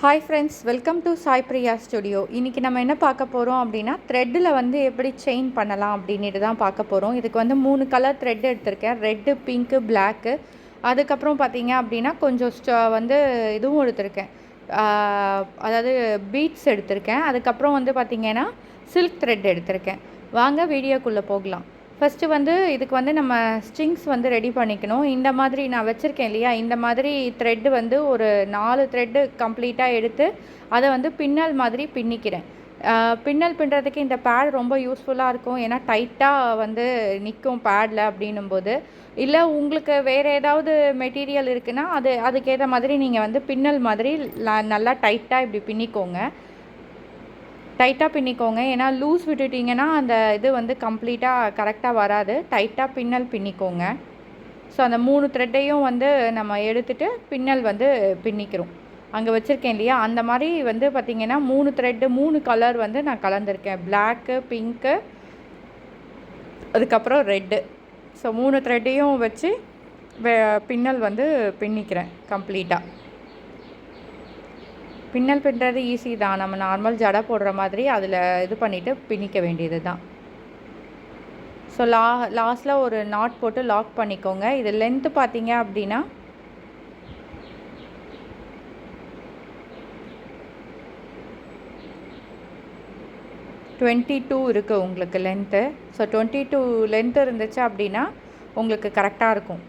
Hi friends, welcome to Sai Priya studio. இன்றைக்கி நம்ம என்ன பார்க்க போகிறோம் அப்படின்னா, த்ரெட்டில் வந்து எப்படி செயின் பண்ணலாம் அப்படின்ட்டு தான் பார்க்க போகிறோம். இதுக்கு வந்து 3 கலர் த்ரெட் எடுத்திருக்கேன். Red, pink, black. அதுக்கப்புறம் பார்த்தீங்க அப்படின்னா கொஞ்சம் வந்து இதுவும் எடுத்திருக்கேன், அதாவது பீட்ஸ் எடுத்திருக்கேன். அதுக்கப்புறம் வந்து பார்த்திங்கன்னா சில்க் த்ரெட் எடுத்திருக்கேன். வாங்க வீடியோக்குள்ளே போகலாம். ஃபஸ்ட்டு வந்து இதுக்கு வந்து நம்ம ஸ்ட்ரிங்ஸ் வந்து ரெடி பண்ணிக்கணும். இந்த மாதிரி நான் வச்சுருக்கேன் இல்லையா, இந்த மாதிரி த்ரெட்டு வந்து ஒரு 4 த்ரெட்டு கம்ப்ளீட்டாக எடுத்து அதை வந்து பின்னல் மாதிரி பின்னிக்கிறேன். பின்னல் பின்னுறதுக்கு இந்த பேட் ரொம்ப யூஸ்ஃபுல்லாக இருக்கும். ஏன்னா டைட்டாக வந்து நிற்கும் பேடில் அப்படின்னும்போது. இல்லை உங்களுக்கு வேறு ஏதாவது மெட்டீரியல் இருக்குன்னா அதுக்கேற்ற மாதிரி நீங்கள் வந்து பின்னல் மாதிரி நல்லா டைட்டாக இப்படி பின்னிக்கோங்க. ஏன்னா லூஸ் விட்டுட்டிங்கன்னா அந்த இது வந்து கம்ப்ளீட்டாக கரெக்டாக வராது. டைட்டாக பின்னல் பின்னிக்கோங்க. ஸோ அந்த 3 த்ரெட்டையும் வந்து நம்ம எடுத்துகிட்டு பின்னல் வந்து பின்னிக்கிறோம். அங்கே வச்சுருக்கேன் இல்லையா, அந்த மாதிரி வந்து பார்த்திங்கன்னா 3 த்ரெட்டு 3 கலர் வந்து நான் கலந்துருக்கேன். பிளாக்கு, பிங்க்கு, அதுக்கப்புறம் ரெட்டு. ஸோ 3 த்ரெட்டையும் வச்சு பின்னல் வந்து பின்னிக்கிறேன் கம்ப்ளீட்டாக. பின்னல் பின்னுறது ஈஸி தான். நம்ம நார்மல் ஜடை போடுற மாதிரி அதில் இது பண்ணிவிட்டு பின்னிக்க வேண்டியது தான். ஸோ லாஸ்ட்டில் ஒரு நாட் போட்டு லாக் பண்ணிக்கோங்க. இது லென்த்து பார்த்தீங்க அப்படின்னா $22 இருக்குது உங்களுக்கு லென்த்து. ஸோ 22 லென்த்து இருந்துச்சு அப்படின்னா உங்களுக்கு கரெக்டாக இருக்கும்.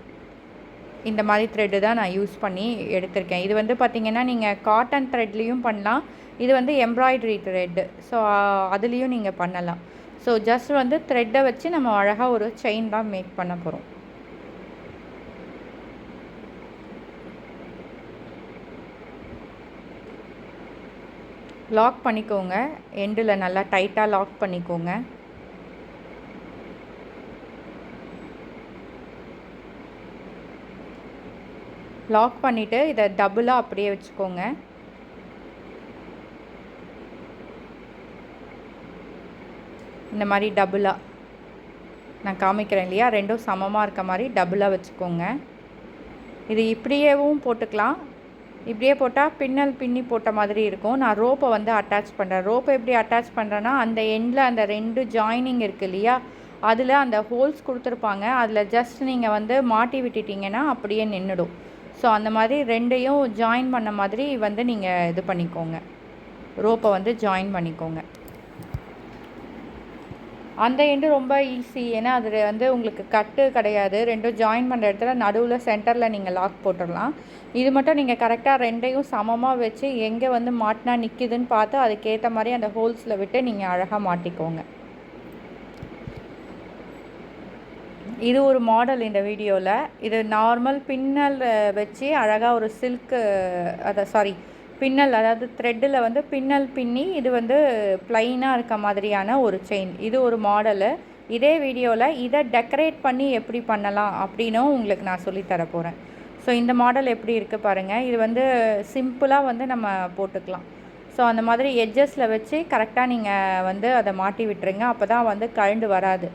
இந்த மாதிரி த்ரெட்டு தான் நான் யூஸ் பண்ணி எடுத்திருக்கேன். இது வந்து பார்த்திங்கன்னா நீங்கள் காட்டன் த்ரெட்லேயும் பண்ணலாம். இது வந்து எம்ப்ராய்டரி த்ரெட்டு. ஸோ அதுலேயும் நீங்கள் பண்ணலாம். ஸோ ஜஸ்ட் வந்து த்ரெட்டை வச்சு நம்ம அழகாக ஒரு செயின் தான் மேக் பண்ண போகிறோம். லாக் பண்ணிக்கோங்க. எண்டில் நல்லா டைட்டாக லாக் பண்ணிக்கோங்க. லாக் பண்ணிவிட்டு இதை டபுளாக அப்படியே வச்சுக்கோங்க. இந்த மாதிரி டபுளாக நான் காமிக்கிறேன் இல்லையா, ரெண்டும் சமமாக இருக்க மாதிரி டபுளாக வச்சுக்கோங்க. இது இப்படியேவும் போட்டுக்கலாம். இப்படியே போட்டால் பின்னல் பின்னி போட்ட மாதிரி இருக்கும். நான் ரோப்பை வந்து அட்டாச் பண்ணுறேன். ரோப்பை எப்படி அட்டாச் பண்ணுறேன்னா, அந்த எண்டில் அந்த 2 ஜாயினிங் இருக்குது இல்லையா, அதில் அந்த ஹோல்ஸ் கொடுத்துருப்பாங்க. அதில் ஜஸ்ட் நீங்கள் வந்து மாட்டி விட்டுட்டிங்கன்னா அப்படியே நின்றுடும். ஸோ அந்த மாதிரி 2ஐயும் ஜாயின் பண்ண மாதிரி வந்து நீங்கள் இது பண்ணிக்கோங்க. ரோப்பை வந்து ஜாயின் பண்ணிக்கோங்க. அந்த எண்டு ரொம்ப ஈஸி. ஏன்னா அது வந்து உங்களுக்கு கட்டு கிடையாது. 2ம் ஜாயின் பண்ணுற இடத்துல நடுவில் சென்டரில் நீங்கள் லாக் போட்டுடலாம். இது மட்டும் நீங்கள் கரெக்டாக 2ஐயும் சமமாக வச்சு எங்கே வந்து மாட்டினா நிற்கிதுன்னு பார்த்து அதுக்கேற்ற மாதிரி அந்த ஹோல்ஸில் விட்டு நீங்கள் அழகாக மாட்டிக்கோங்க. இது ஒரு மாடல் இந்த வீடியோவில். இது நார்மல் பின்னல் வச்சு அழகாக ஒரு சில்க்கு பின்னல், அதாவது த்ரெட்டில் வந்து பின்னல் பின்னி இது வந்து ப்ளைனாக இருக்க மாதிரியான ஒரு செயின். இது ஒரு மாடலு. இதே வீடியோவில் இதை டெக்கரேட் பண்ணி எப்படி பண்ணலாம் அப்படின்னும் உங்களுக்கு நான் சொல்லித்தர போகிறேன். ஸோ இந்த மாடல் எப்படி இருக்குது பாருங்கள். இது வந்து சிம்பிளாக வந்து நம்ம போட்டுக்கலாம். ஸோ அந்த மாதிரி எட்ஜஸில் வச்சு கரெக்டாக நீங்கள் வந்து அதை மாட்டி விட்டுருங்க. அப்போ தான் வந்து கழண்டு வராது.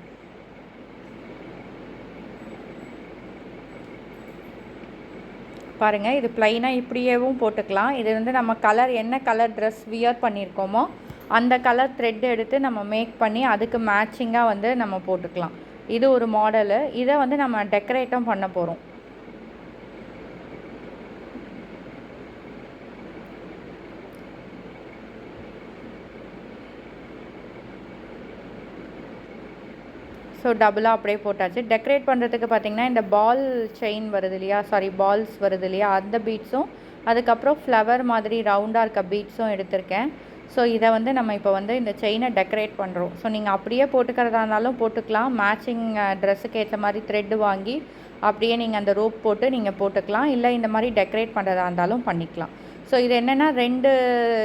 பாருங்கள், இது ப்ளைனாக இப்படியேவும் போட்டுக்கலாம். இது வந்து நம்ம கலர் என்ன கலர் ட்ரெஸ் வியர் பண்ணியிருக்கோமோ அந்த கலர் த்ரெட் எடுத்து நம்ம மேக் பண்ணி அதுக்கு மேட்சிங்காக வந்து நம்ம போட்டுக்கலாம். இது ஒரு மாடலு. இதை வந்து நம்ம டெக்கரேட்டும் பண்ண போகிறோம். ஸோ டபுளாக அப்படியே போட்டாச்சு. டெக்கரேட் பண்ணுறதுக்கு பார்த்திங்கன்னா இந்த பால் செயின் வருது இல்லையா, பால்ஸ் வருது இல்லையா, அந்த பீட்ஸும் அதுக்கப்புறம் ஃப்ளவர் மாதிரி ரவுண்டாக இருக்க பீட்ஸும் எடுத்திருக்கேன். ஸோ இதை வந்து நம்ம இப்போ வந்து இந்த செயினை டெக்கரேட் பண்ணுறோம். ஸோ நீங்கள் அப்படியே போட்டுக்கிறதா இருந்தாலும் போட்டுக்கலாம். மேட்சிங் ட்ரெஸ்ஸுக்கு ஏற்ற மாதிரி த்ரெட்டு வாங்கி அப்படியே நீங்கள் அந்த ரோப் போட்டு நீங்கள் போட்டுக்கலாம். இல்லை இந்த மாதிரி டெக்கரேட் பண்ணுறதா இருந்தாலும் பண்ணிக்கலாம். ஸோ இது என்னென்னா 2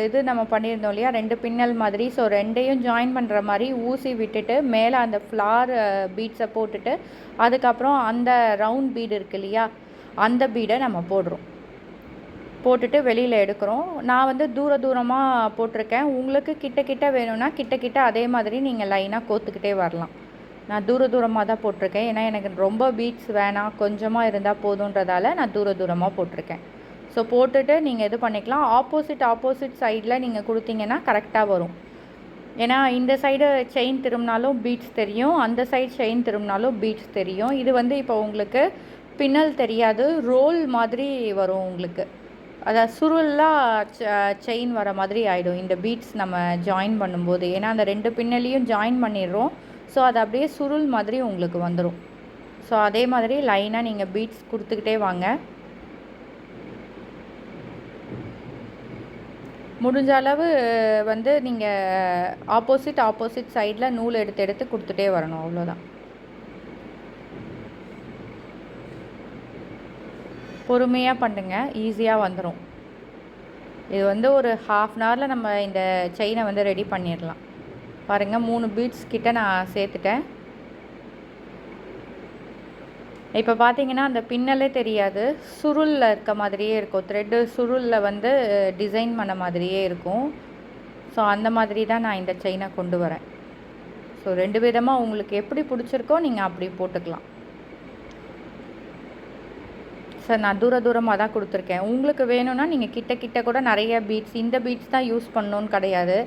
இது நம்ம பண்ணியிருந்தோம் இல்லையா, 2 பின்னல் மாதிரி. ஸோ 2ஐயும் ஜாயின் பண்ணுற மாதிரி ஊசி விட்டுட்டு மேலே அந்த ஃப்ளார் பீட்ஸை போட்டுட்டு அதுக்கப்புறம் அந்த ரவுண்ட் பீடு இருக்குது இல்லையா, அந்த பீடை நம்ம போட்டுட்டு வெளியில் எடுக்கிறோம். நான் வந்து தூரமாக போட்டிருக்கேன். உங்களுக்கு கிட்ட வேணும்னா கிட்ட அதே மாதிரி நீங்கள் லைனாக கோத்துக்கிட்டே வரலாம். நான் தூரமாக தான் போட்டிருக்கேன். ஏன்னா எனக்கு ரொம்ப பீட்ஸ் வேணாம், கொஞ்சமாக இருந்தால் போதுன்றதால நான் தூரமாக போட்டிருக்கேன். ஸோ போட்டுட்டு நீங்கள் இது பண்ணிக்கலாம். ஆப்போசிட் சைடில் நீங்கள் கொடுத்தீங்கன்னா கரெக்டாக வரும். ஏன்னா இந்த சைடு செயின் திரும்பினாலும் பீட்ஸ் தெரியும், அந்த சைடு செயின் திரும்பினாலும் பீட்ஸ் தெரியும். இது வந்து இப்போ உங்களுக்கு பின்னல் தெரியாது, ரோல் மாதிரி வரும் உங்களுக்கு. அதாவது சுருளாக செயின் வர மாதிரி ஆகிடும் இந்த பீட்ஸ் நம்ம ஜாயின் பண்ணும்போது. ஏன்னா அந்த 2 பின்னலையும் ஜாயின் பண்ணிடுறோம். ஸோ அது அப்படியே சுருள் மாதிரி உங்களுக்கு வந்துடும். ஸோ அதே மாதிரி லைனாக நீங்கள் பீட்ஸ் கொடுத்துக்கிட்டே வாங்க. முடிஞ்ச அளவு வந்து நீங்கள் ஆப்போசிட் சைடில் நூல் எடுத்து கொடுத்துட்டே வரணும், அவ்வளோதான். பொறுமையாக பண்ணுங்க, ஈஸியாக வந்துடும். இது வந்து ஒரு 1/2 அன் ஹவரில் நம்ம இந்த செயினை வந்து ரெடி பண்ணிடலாம். பாருங்கள் 3 பீட்ஸ் கிட்ட நான் சேர்த்துட்டேன். இப்போ பார்த்தீங்கன்னா அந்த பின்னலே தெரியாது, சுருளில் இருக்க மாதிரியே இருக்கும். த்ரெட்டு சுருளில் வந்து டிசைன் பண்ண மாதிரியே இருக்கும். ஸோ அந்த மாதிரி தான் நான் இந்த செயினை கொண்டு வரேன். ஸோ 2 விதமாக உங்களுக்கு எப்படி பிடிச்சிருக்கோ நீங்கள் அப்படி போட்டுக்கலாம். சார் நான் தூரமாக தான் கொடுத்துருக்கேன். உங்களுக்கு வேணும்னா நீங்கள் கிட்ட கூட நிறைய பீட்ஸ், இந்த பீட்ஸ் தான் யூஸ் பண்ணணுன்னு கிடையாது.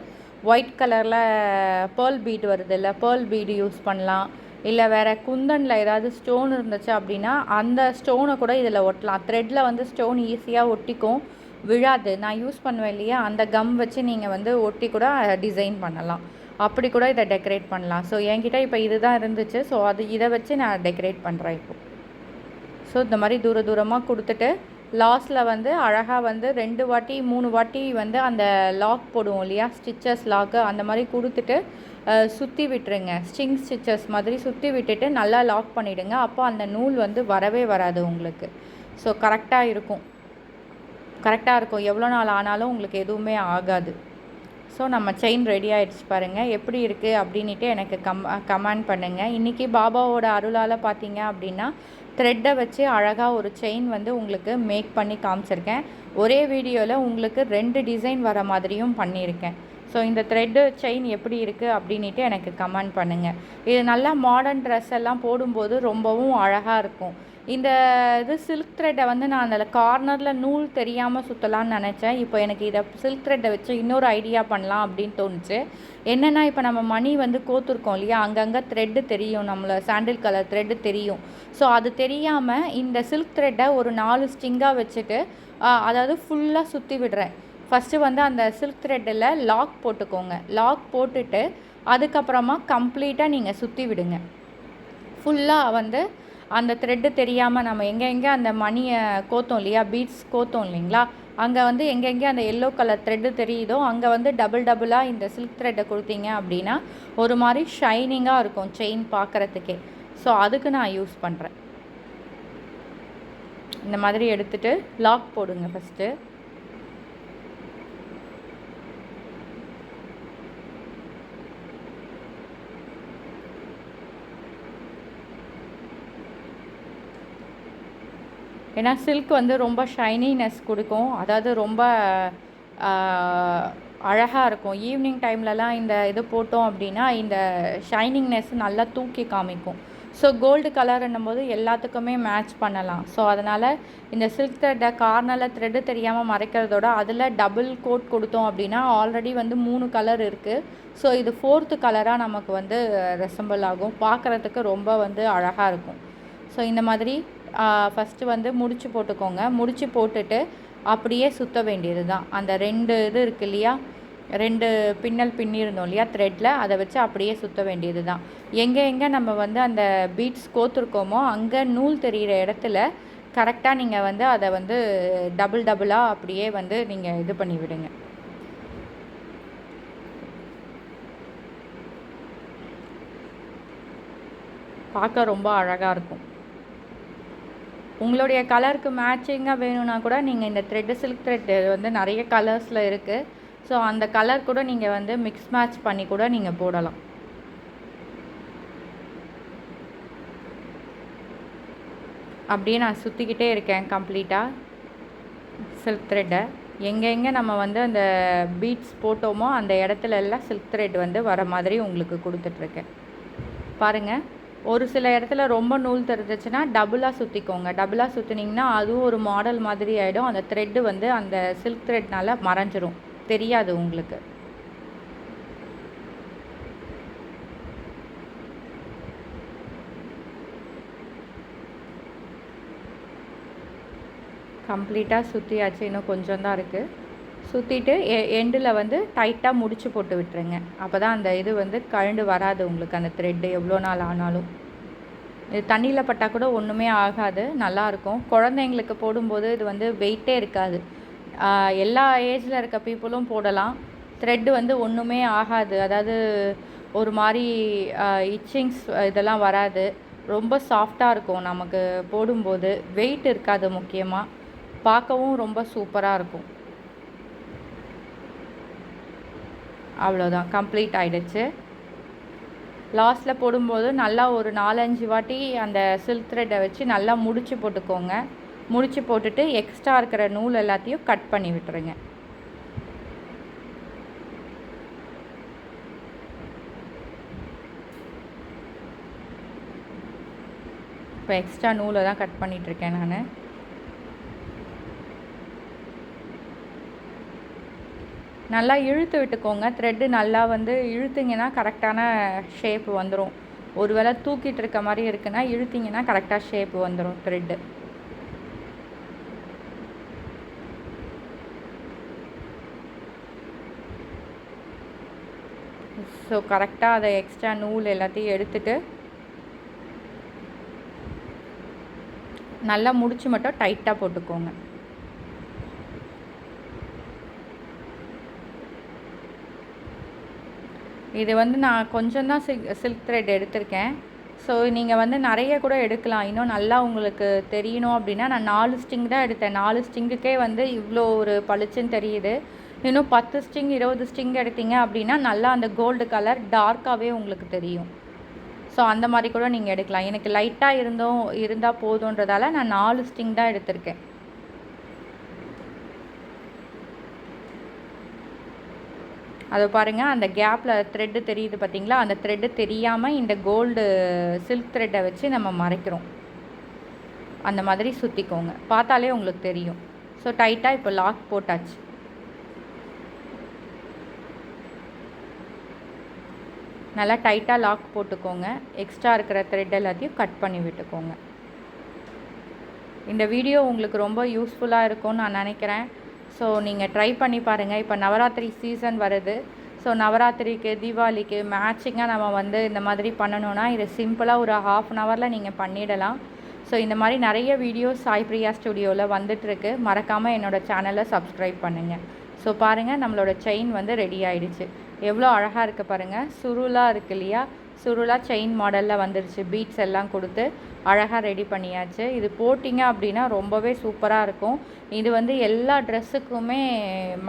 ஒயிட் கலரில் பேர்ல் பீட் வருது இல்லை, பேர்ல் பீடு யூஸ் பண்ணலாம். இல்லை வேறு குந்தனில் ஏதாவது ஸ்டோன் இருந்துச்சு அப்படின்னா அந்த ஸ்டோனை கூட இதில் ஒட்டலாம். த்ரெட்டில் வந்து ஸ்டோன் ஈஸியாக ஒட்டிக்கும், விழாது. நான் யூஸ் பண்ணுவேன் இல்லையா, அந்த கம் வச்சு நீங்கள் வந்து ஒட்டி கூட டிசைன் பண்ணலாம். அப்படி கூட இதை டெக்கரேட் பண்ணலாம். ஸோ என்கிட்ட இப்போ இது தான் இருந்துச்சு. ஸோ இதை வச்சு நான் டெக்கரேட் பண்ணுறேன் இப்போ. ஸோ இந்த மாதிரி தூரமாக கொடுத்துட்டு லாஸ்ட்டில் வந்து அழகாக வந்து 2 வாட்டி 3 வாட்டி வந்து அந்த லாக் போடுவோம் இல்லையா, ஸ்டிச்சஸ் லாக்கு, அந்த மாதிரி கொடுத்துட்டு சுற்றி விட்டுருங்க. ஸ்ட்ரிங் ஸ்டிச்சஸ் மாதிரி சுற்றி விட்டுட்டு நல்லா லாக் பண்ணிவிடுங்க. அப்போ அந்த நூல் வந்து வரவே வராது உங்களுக்கு. ஸோ கரெக்டாக இருக்கும். எவ்வளோ நாள் ஆனாலும் உங்களுக்கு எதுவுமே ஆகாது. ஸோ நம்ம செயின் ரெடி ஆகிடுச்சு பாருங்கள். எப்படி இருக்குது அப்படின்ட்டு எனக்கு கமெண்ட் பண்ணுங்கள். இன்றைக்கி பாபாவோட அருளால் பார்த்தீங்க அப்படின்னா த்ரெட்டை வச்சு அழகாக ஒரு செயின் வந்து உங்களுக்கு மேக் பண்ணி காமிச்சிருக்கேன். ஒரே வீடியோவில் உங்களுக்கு 2 டிசைன் வர மாதிரியும் பண்ணியிருக்கேன். ஸோ இந்த த்ரெட்டு செயின் எப்படி இருக்குது அப்படின்ட்டு எனக்கு கமெண்ட் பண்ணுங்கள். இது நல்லா மாடர்ன் ட்ரெஸ் எல்லாம் போடும்போது ரொம்பவும் அழகாக இருக்கும். இந்த இது சில்க் த்ரெட்டை வந்து நான் அதில் கார்னரில் நூல் தெரியாமல் சுற்றலான்னு நினச்சேன். இப்போ எனக்கு இதை சில்க் த்ரெட்டை வச்சு இன்னொரு ஐடியா பண்ணலாம் அப்படின்னு தோணுச்சு. என்னென்னா இப்போ நம்ம மணி வந்து கோத்துருக்கோம் இல்லையா, அங்கங்கே த்ரெட்டு தெரியும், நம்மளை சாண்டில் கலர் த்ரெட்டு தெரியும். ஸோ அது தெரியாமல் இந்த சில்க் த்ரெட்டை ஒரு 4 ஸ்ட்ரிங்காக வச்சுட்டு அதாவது ஃபுல்லாக சுற்றி விடுறேன். ஃபஸ்ட்டு வந்து அந்த சில்க் த்ரெட்டில் லாக் போட்டுக்கோங்க. லாக் போட்டுட்டு அதுக்கப்புறமா கம்ப்ளீட்டாக நீங்கள் சுற்றி விடுங்க. ஃபுல்லாக வந்து அந்த த்ரெட்டு தெரியாமல் நம்ம எங்கே அந்த மணியை கோத்தோம் இல்லையா, பீட்ஸ் கோத்தோம் இல்லைங்களா, அங்கே வந்து எங்கெங்கே அந்த எல்லோ கலர் த்ரெட்டு தெரியுதோ அங்கே வந்து டபுளாக இந்த சில்க் த்ரெட்டை கொடுத்தீங்க அப்படின்னா ஒரு மாதிரி ஷைனிங்காக இருக்கும் செயின் பார்க்குறதுக்கே. ஸோ அதுக்கு நான் யூஸ் பண்ணுறேன். இந்த மாதிரி எடுத்துகிட்டு லாக் போடுங்க ஃபஸ்ட்டு. ஏன்னா சில்க் வந்து ரொம்ப ஷைனினஸ் கொடுக்கும், அதாவது ரொம்ப அழகாக இருக்கும். ஈவினிங் டைம்லலாம் இந்த இது போட்டோம் அப்படின்னா இந்த ஷைனிங்னஸ் நல்லா தூக்கி காமிக்கும். ஸோ கோல்டு கலர்ன்னும் போது எல்லாத்துக்குமே மேட்ச் பண்ணலாம். ஸோ அதனால் இந்த சில்க் த்ரெட்டை கார்னரில் த்ரெட்டு தெரியாமல் மறைக்கிறதோட அதில் டபுள் கோட் கொடுத்தோம் அப்படின்னா ஆல்ரெடி வந்து 3 கலர் இருக்குது. ஸோ இது 4th கலராக நமக்கு வந்து ரெசம்பிள் ஆகும், பார்க்குறதுக்கு ரொம்ப வந்து அழகாக இருக்கும். ஸோ இந்த மாதிரி ஃபஸ்ட்டு வந்து முடிச்சு போட்டுக்கோங்க. முடிச்சு போட்டுட்டு அப்படியே சுற்ற வேண்டியது தான். அந்த 2 இது இருக்குது இல்லையா, 2 பின்னல் பின்னிருந்தோம் இல்லையா த்ரெட்டில், அதை வச்சு அப்படியே சுற்ற வேண்டியது தான். எங்கே நம்ம வந்து அந்த பீட்ஸ் கோத்துருக்கோமோ அங்கே நூல் தெரிகிற இடத்துல கரெக்டாக நீங்கள் வந்து அதை வந்து டபுளாக அப்படியே வந்து நீங்கள் இது பண்ணி விடுங்க. பார்க்க ரொம்ப அழகாக இருக்கும். உங்களுடைய கலருக்கு மேட்சிங்காக வேணும்னா கூட நீங்கள் இந்த த்ரெட்டு சில்க் த்ரெட்டு வந்து நிறைய கலர்ஸில் இருக்குது. ஸோ அந்த கலர் கூட நீங்கள் வந்து மிக்ஸ் மேட்ச் பண்ணி கூட நீங்கள் போடலாம். அப்படியே நான் சுற்றிக்கிட்டே இருக்கேன் கம்ப்ளீட்டாக சில்க் த்ரெட்டை. எங்கே நம்ம வந்து அந்த பீட்ஸ் போட்டோமோ அந்த இடத்துல எல்லாம் சில்க் த்ரெட் வந்து வர மாதிரி உங்களுக்கு கொடுத்துட்ருக்கேன். பாருங்கள், ஒரு சில இடத்துல ரொம்ப நூல் தெரிஞ்சிச்சுன்னா டபுளாக சுற்றிக்கோங்க. டபுளாக சுற்றினீங்கன்னா அதுவும் ஒரு மாடல் மாதிரி ஆகிடும். அந்த த்ரெட்டு வந்து அந்த சில்க் த்ரெட்னால் மறைஞ்சிரும், தெரியாது உங்களுக்கு. கம்ப்ளீட்டாக சுற்றியாச்சு, இன்னும் கொஞ்சம் தான் இருக்குது. சுற்றிட்டு எண்டில் வந்து டைட்டாக முடிச்சு போட்டு விட்டுருங்க. அப்போ தான் அந்த இது வந்து கழண்டு வராது உங்களுக்கு, அந்த த்ரெட்டு எவ்வளோ நாள் ஆனாலும். இது தண்ணியில் பட்டால் கூட ஒன்றுமே ஆகாது, நல்லாயிருக்கும். குழந்தைங்களுக்கு போடும்போது இது வந்து வெயிட்டே இருக்காது. எல்லா ஏஜில் இருக்க பீப்புளும் போடலாம். த்ரெட்டு வந்து ஒன்றுமே ஆகாது, அதாவது ஒரு மாதிரி இச்சிங்ஸ் இதெல்லாம் வராது. ரொம்ப சாஃப்டாக இருக்கும் நமக்கு போடும்போது, வெயிட் இருக்காது. முக்கியமாக பார்க்கவும் ரொம்ப சூப்பராக இருக்கும். அவ்வளோதான், கம்ப்ளீட் ஆகிடுச்சு. லாஸ்ட்டில் போடும்போது நல்லா ஒரு 4-5 வாட்டி அந்த சில்க் த்ரெட்டை வச்சு நல்லா முடிச்சு போட்டுக்கோங்க. முடிச்சு போட்டுட்டு எக்ஸ்ட்ரா இருக்கிற நூல் எல்லாத்தையும் கட் பண்ணி விட்டுருங்க. இப்போ எக்ஸ்ட்ரா நூலை தான் கட் பண்ணிகிட்ருக்கேன் நான். நல்லா இழுத்து விட்டுக்கோங்க. த்ரெட்டு நல்லா வந்து இழுத்திங்கன்னா கரெக்டான ஷேப் வந்துடும். ஒரு வேளை தூக்கிட்டு இருக்க மாதிரி இருக்குன்னா இழுத்திங்கன்னா கரெக்டாக ஷேப் வந்துடும் த்ரெட்டு. ஸோ கரெக்டாக அதை எக்ஸ்ட்ரா நூல் எல்லாத்தையும் எடுத்துகிட்டு நல்லா முடிச்சு மட்டும் டைட்டாக போட்டுக்கோங்க. இது வந்து நான் கொஞ்சம் தான் சில்க் த்ரெட் எடுத்திருக்கேன். ஸோ நீங்கள் வந்து நிறைய கூட எடுக்கலாம். இன்னும் நல்லா உங்களுக்கு தெரியணும் அப்படின்னா நான் 4 ஸ்டிங் தான் எடுத்தேன். 4 ஸ்டிங்குக்கே வந்து இவ்வளோ ஒரு பளிச்சுன்னு தெரியுது. இன்னும் 10 ஸ்டிங் 20 ஸ்டிங் எடுத்தீங்க அப்படின்னா நல்லா அந்த கோல்டு கலர் டார்க்காகவே உங்களுக்கு தெரியும். ஸோ அந்த மாதிரி கூட நீங்கள் எடுக்கலாம். எனக்கு லைட்டாக இருந்தால் போதுன்றதால நான் 4 ஸ்டிங் தான் எடுத்திருக்கேன். அதை பாருங்கள், அந்த கேப்பில் த்ரெட்டு தெரியுது பார்த்தீங்களா? அந்த த்ரெட்டு தெரியாமல் இந்த கோல்டு சில்க் த்ரெட்டை வச்சு நம்ம மறைக்கிறோம். அந்த மாதிரி சுற்றிக்கோங்க, பார்த்தாலே உங்களுக்கு தெரியும். ஸோ டைட்டாக இப்போ லாக் போட்டாச்சு. நல்லா டைட்டாக லாக் போட்டுக்கோங்க. எக்ஸ்ட்ரா இருக்கிற த்ரெட் எல்லாத்தையும் கட் பண்ணி விட்டுக்கோங்க. இந்த வீடியோ உங்களுக்கு ரொம்ப யூஸ்ஃபுல்லாக இருக்கும்னு நான் நினைக்கிறேன். ஸோ நீங்கள் ட்ரை பண்ணி பாருங்கள். இப்போ நவராத்திரி சீசன் வருது. ஸோ நவராத்திரிக்கு தீபாவளிக்கு மேட்சிங்காக நம்ம வந்து இந்த மாதிரி பண்ணணுன்னா இதை சிம்பிளாக ஒரு ½ நீங்கள் பண்ணிடலாம். ஸோ இந்த மாதிரி நிறைய வீடியோஸ் சாய் பிரியா ஸ்டுடியோவில் வந்துட்டுருக்கு. மறக்காமல் என்னோடய சேனலை சப்ஸ்கிரைப் பண்ணுங்கள். ஸோ பாருங்கள், நம்மளோட செயின் வந்து ரெடி ஆகிடுச்சு. எவ்வளோ அழகாக இருக்குது பாருங்கள். சுருளாக இருக்குது இல்லையா? சுருளாக செயின் மாடலில் வந்துருச்சு. பீட்ஸ் எல்லாம் கொடுத்து அழகாக ரெடி பண்ணியாச்சு. இது போட்டிங்க அப்படின்னா ரொம்பவே சூப்பராக இருக்கும். இது வந்து எல்லா ட்ரெஸ்ஸுக்குமே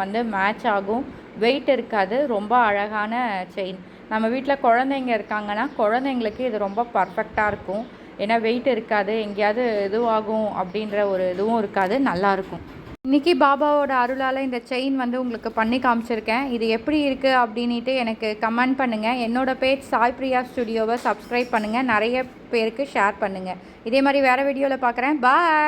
வந்து மேட்ச் ஆகும். வெயிட் இருக்காது. ரொம்ப அழகான செயின். நம்ம வீட்டில் குழந்தைங்க இருக்காங்கன்னா குழந்தைங்களுக்கு இது ரொம்ப பர்ஃபெக்டாக இருக்கும். ஏன்னா வெயிட் இருக்காது, எங்கேயாவது இதுவாகும் அப்படின்ற ஒரு இதுவும் இருக்காது, நல்லாயிருக்கும். இன்றைக்கி பாபாவோட அருளால் இந்த செயின் வந்து உங்களுக்கு பண்ணி காமிச்சிருக்கேன். இது எப்படி இருக்குது அப்படின்ட்டு எனக்கு கமெண்ட் பண்ணுங்கள். என்னோடய பேஜ் சாய் பிரியா ஸ்டுடியோவை சப்ஸ்கிரைப் பண்ணுங்கள். நிறைய பேருக்கு ஷேர் பண்ணுங்கள். இதே மாதிரி வேறு வீடியோவில் பார்க்குறேன். பாய்.